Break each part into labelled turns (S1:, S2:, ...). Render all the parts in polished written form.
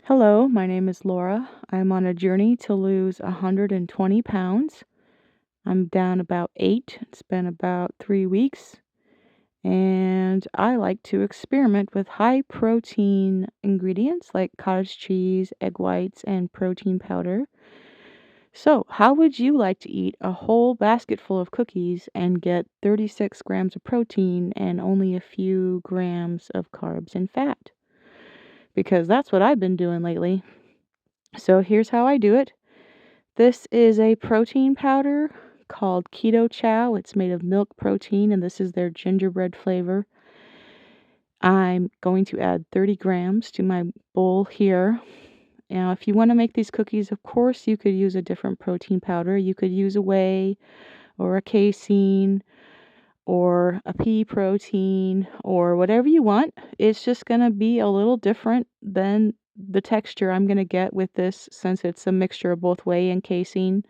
S1: Hello, my name is Laura. I'm on a journey to lose 120 pounds. I'm down about 8. It's been about 3 weeks. And I like to experiment with high protein ingredients like cottage cheese, egg whites, and protein powder. So, how would you like to eat a whole basket full of cookies and get 36 grams of protein and only a few grams of carbs and fat? Because that's what I've been doing lately. So, here's how I do it. This is a protein powder called Keto Chow. It's made of milk protein, and this is their gingerbread flavor. I'm going to add 30 grams to my bowl here. Now, if you want to make these cookies, of course, you could use a different protein powder. You could use a whey or a casein or a pea protein or whatever you want. It's just going to be a little different than the texture I'm going to get with this, since it's a mixture of both whey and casein.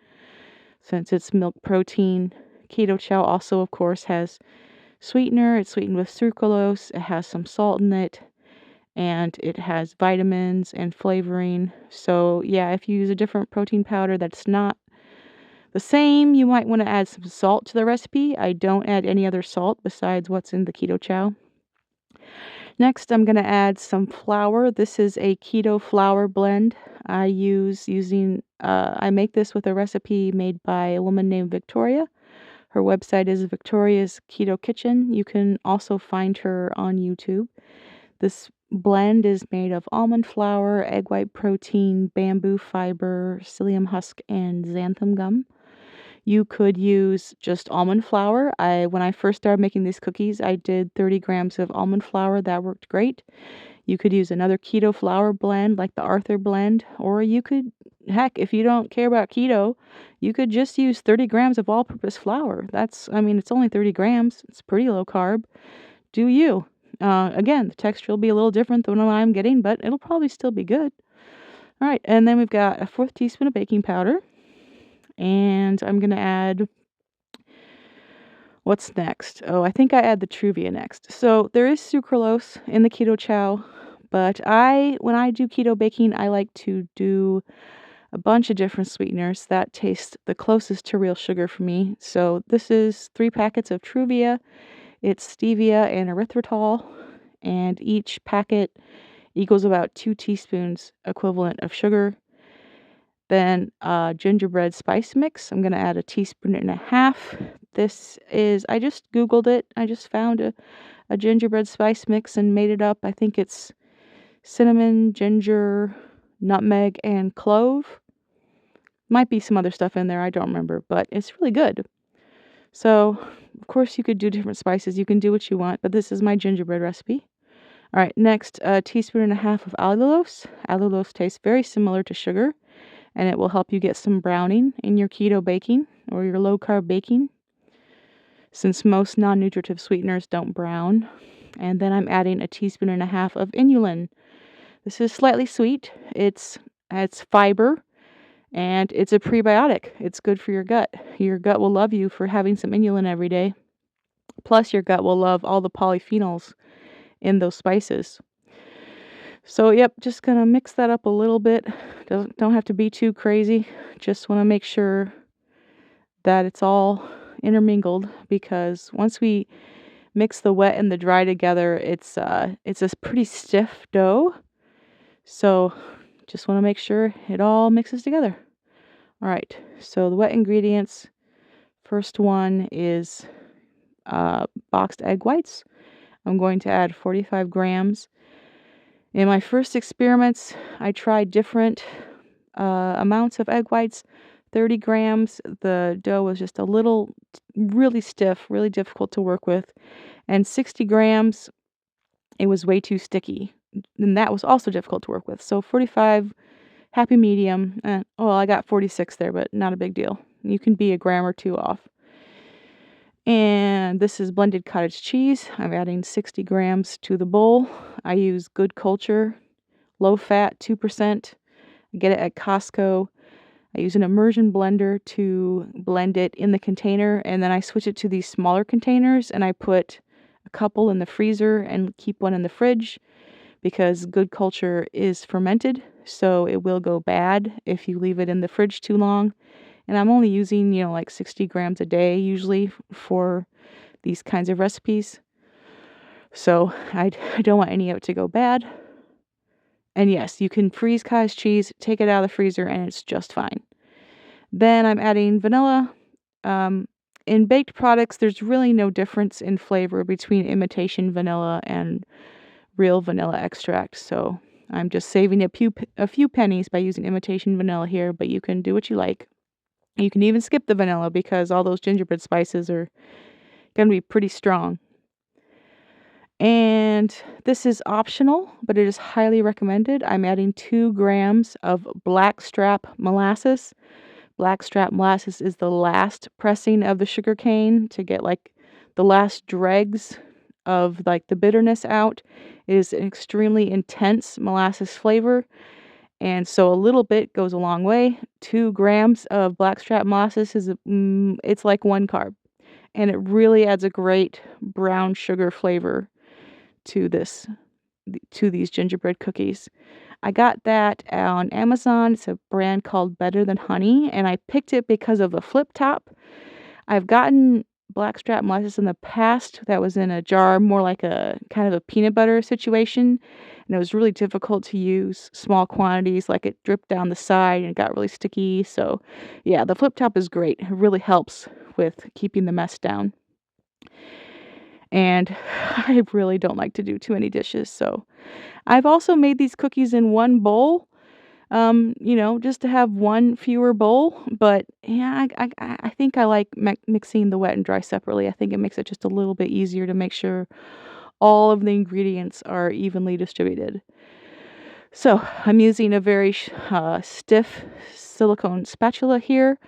S1: Since it's milk protein, Keto Chow also, of course, has sweetener. It's sweetened with sucralose. It has some salt in it, and it has vitamins and flavoring. So, yeah, if you use a different protein powder that's not the same, you might want to add some salt to the recipe. I don't add any other salt besides what's in the Keto Chow. Next, I'm going to add some flour. This is a keto flour blend. I make this with a recipe made by a woman named Victoria. Her website is Victoria's Keto Kitchen. You can also find her on YouTube. This blend is made of almond flour, egg white protein, bamboo fiber, psyllium husk, and xanthan gum. You could use just almond flour. When I first started making these cookies, I did 30 grams of almond flour. That worked great. You could use another keto flour blend like the Arthur blend, or you could, heck, if you don't care about keto, you could just use 30 grams of all-purpose flour. It's only 30 grams. It's pretty low carb. Do you? Again, the texture will be a little different than what I'm getting, but it'll probably still be good. All right, and then we've got a 1/4 teaspoon of baking powder. And I'm going to add, what's next? Oh, I think I add the Truvia next. So there is sucralose in the Keto Chow, but when I do keto baking, I like to do a bunch of different sweeteners that taste the closest to real sugar for me. So this is 3 packets of Truvia. It's stevia and erythritol, and each packet equals about 2 teaspoons equivalent of sugar. Then gingerbread spice mix. I'm going to add 1.5 teaspoons. I just Googled it. I just found a gingerbread spice mix and made it up. I think it's cinnamon, ginger, nutmeg, and clove. Might be some other stuff in there. I don't remember, but it's really good. So, of course, you could do different spices. You can do what you want, but this is my gingerbread recipe. All right, next, 1.5 teaspoons of allulose. Allulose tastes very similar to sugar, and it will help you get some browning in your keto baking or your low-carb baking, since most non-nutritive sweeteners don't brown. And then I'm adding 1.5 teaspoons of inulin. This is slightly sweet. It's fiber, and it's a prebiotic. It's good for your gut. Your gut will love you for having some inulin every day. Plus, your gut will love all the polyphenols in those spices. So, yep, just gonna mix that up a little bit. Don't have to be too crazy. Just want to make sure that it's all intermingled, because once we mix the wet and the dry together, it's a pretty stiff dough. So, just want to make sure it all mixes together. All right. So the wet ingredients. First one is boxed egg whites. I'm going to add 45 grams. In my first experiments, I tried different amounts of egg whites. 30 grams, the dough was just a little, really stiff, really difficult to work with. And 60 grams, it was way too sticky. And that was also difficult to work with. So 45, happy medium. I got 46 there, but not a big deal. You can be a gram or 2 off. And this is blended cottage cheese. I'm adding 60 grams to the bowl. I use Good Culture, low fat, 2%. I get it at Costco. I use an immersion blender to blend it in the container, and then I switch it to these smaller containers, and I put a couple in the freezer and keep one in the fridge, because Good Culture is fermented. so it will go bad if you leave it in the fridge too long. And I'm only using, like 60 grams a day usually for these kinds of recipes. So I don't want any of it to go bad. And yes, you can freeze cottage cheese, take it out of the freezer, and it's just fine. Then I'm adding vanilla. In baked products, there's really no difference in flavor between imitation vanilla and real vanilla extract. So I'm just saving a few pennies by using imitation vanilla here, but you can do what you like. You can even skip the vanilla because all those gingerbread spices are going to be pretty strong. And this is optional, but it is highly recommended. I'm adding 2 grams of blackstrap molasses. Blackstrap molasses is the last pressing of the sugar cane to get like the last dregs of like the bitterness out. It is an extremely intense molasses flavor, and so a little bit goes a long way. 2 grams of blackstrap molasses is it's like 1 carb, and it really adds a great brown sugar flavor to these gingerbread cookies. I got that on Amazon. It's a brand called Better Than Honey, and I picked it because of the flip top. I've gotten blackstrap molasses in the past that was in a jar, more like a kind of a peanut butter situation, and it was really difficult to use small quantities, like it dripped down the side and it got really sticky. So yeah, the flip top is great. It really helps with keeping the mess down. And I really don't like to do too many dishes, so I've also made these cookies in one bowl, just to have one fewer bowl. But yeah, I think I like mixing the wet and dry separately. I think it makes it just a little bit easier to make sure all of the ingredients are evenly distributed. So I'm using a very stiff silicone spatula here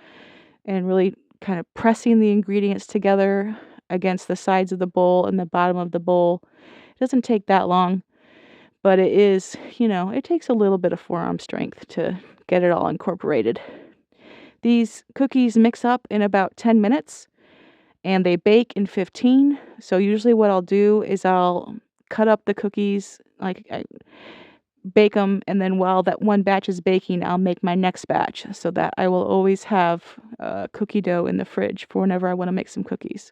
S1: and really kind of pressing the ingredients together against the sides of the bowl and the bottom of the bowl. It doesn't take that long, but it is, it takes a little bit of forearm strength to get it all incorporated. These cookies mix up in about 10 minutes and they bake in 15. So usually what I'll do is I'll cut up the cookies, like I bake them, and then while that one batch is baking, I'll make my next batch so that I will always have cookie dough in the fridge for whenever I want to make some cookies.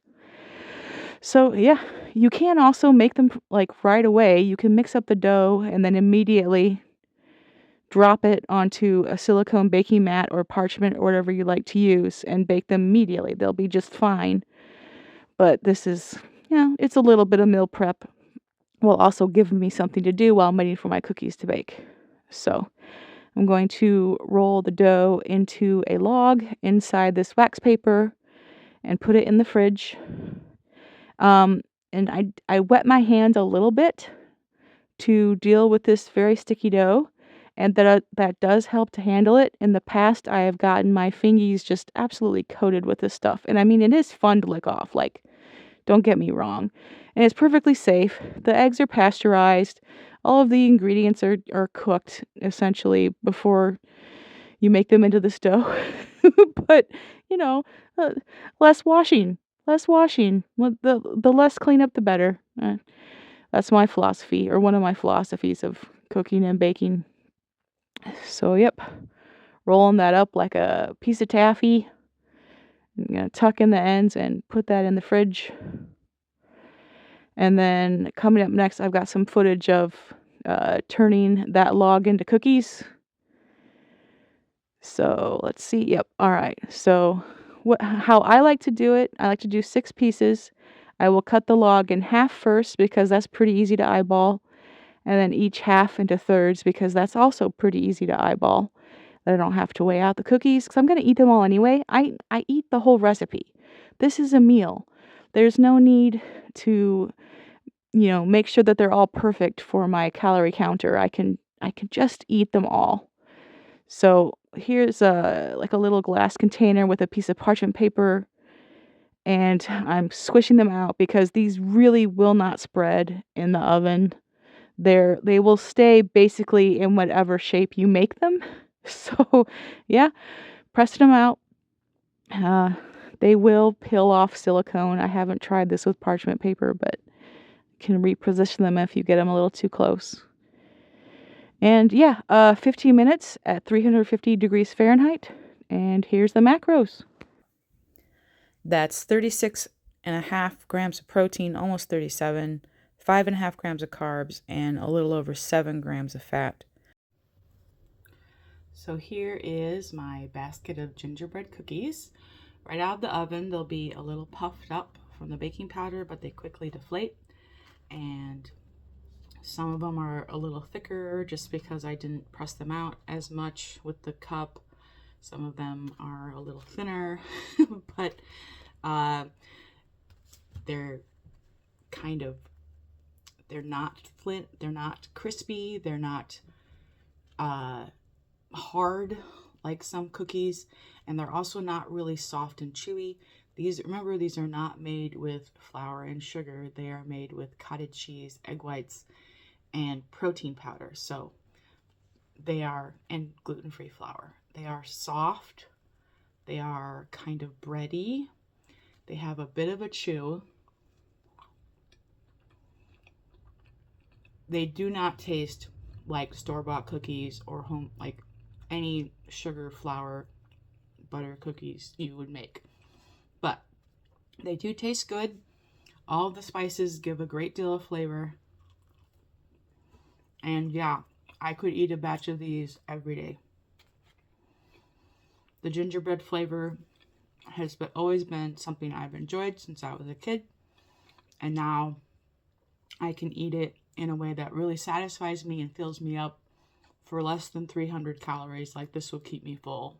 S1: So yeah, you can also make them like right away. You can mix up the dough and then immediately drop it onto a silicone baking mat or parchment or whatever you like to use and bake them immediately. They'll be just fine. But this is, it's a little bit of meal prep while also giving me something to do while I'm waiting for my cookies to bake. So I'm going to roll the dough into a log inside this wax paper and put it in the fridge. And I wet my hand a little bit to deal with this very sticky dough, and that does help to handle it. In the past, I have gotten my fingies just absolutely coated with this stuff. And I mean, it is fun to lick off, like, don't get me wrong. And it's perfectly safe. The eggs are pasteurized. All of the ingredients are cooked, essentially, before you make them into this dough. But, less washing. Less washing. The less cleanup, the better. That's my philosophy, or one of my philosophies of cooking and baking. So, yep. Rolling that up like a piece of taffy. I'm going to tuck in the ends and put that in the fridge. And then coming up next, I've got some footage of turning that log into cookies. So let's see. Yep. All right. So how I like to do it, I like to do 6 pieces. I will cut the log in half first because that's pretty easy to eyeball. And then each half into thirds because that's also pretty easy to eyeball. That I don't have to weigh out the cookies because I'm going to eat them all anyway. I eat the whole recipe. This is a meal. There's no need to, make sure that they're all perfect for my calorie counter. I can just eat them all. So here's a little glass container with a piece of parchment paper, and I'm squishing them out because these really will not spread in the oven. They will stay basically in whatever shape you make them. So yeah, pressing them out. They will peel off silicone. I haven't tried this with parchment paper, but can reposition them if you get them a little too close. And yeah, 15 minutes at 350 degrees Fahrenheit. And here's the macros.
S2: That's 36.5 grams of protein, almost 37, 5.5 grams of carbs, and a little over 7 grams of fat. So here is my basket of gingerbread cookies. Right out of the oven, they'll be a little puffed up from the baking powder, but they quickly deflate. And some of them are a little thicker just because I didn't press them out as much with the cup. Some of them are a little thinner, but they're kind of, they're not they're not crispy, they're not hard like some cookies, and they're also not really soft and chewy. These, remember, these are not made with flour and sugar. They are made with cottage cheese, egg whites, and protein powder. So they are, and gluten-free flour. They are soft. They are kind of bready. They have a bit of a chew. They do not taste like store-bought cookies or home, like any sugar, flour, butter cookies you would make. But they do taste good. All the spices give a great deal of flavor. And yeah, I could eat a batch of these every day. The gingerbread flavor has always been something I've enjoyed since I was a kid. And now I can eat it in a way that really satisfies me and fills me up for less than 300 calories. Like, this will keep me full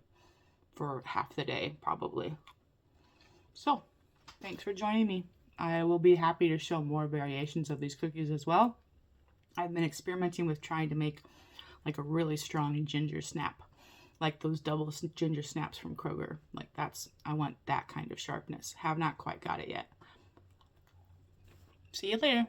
S2: for half the day, probably. So, thanks for joining me. I will be happy to show more variations of these cookies as well. I've been experimenting with trying to make like a really strong ginger snap, like those double ginger snaps from Kroger. Like, that's, I want that kind of sharpness. Have not quite got it yet. See you later.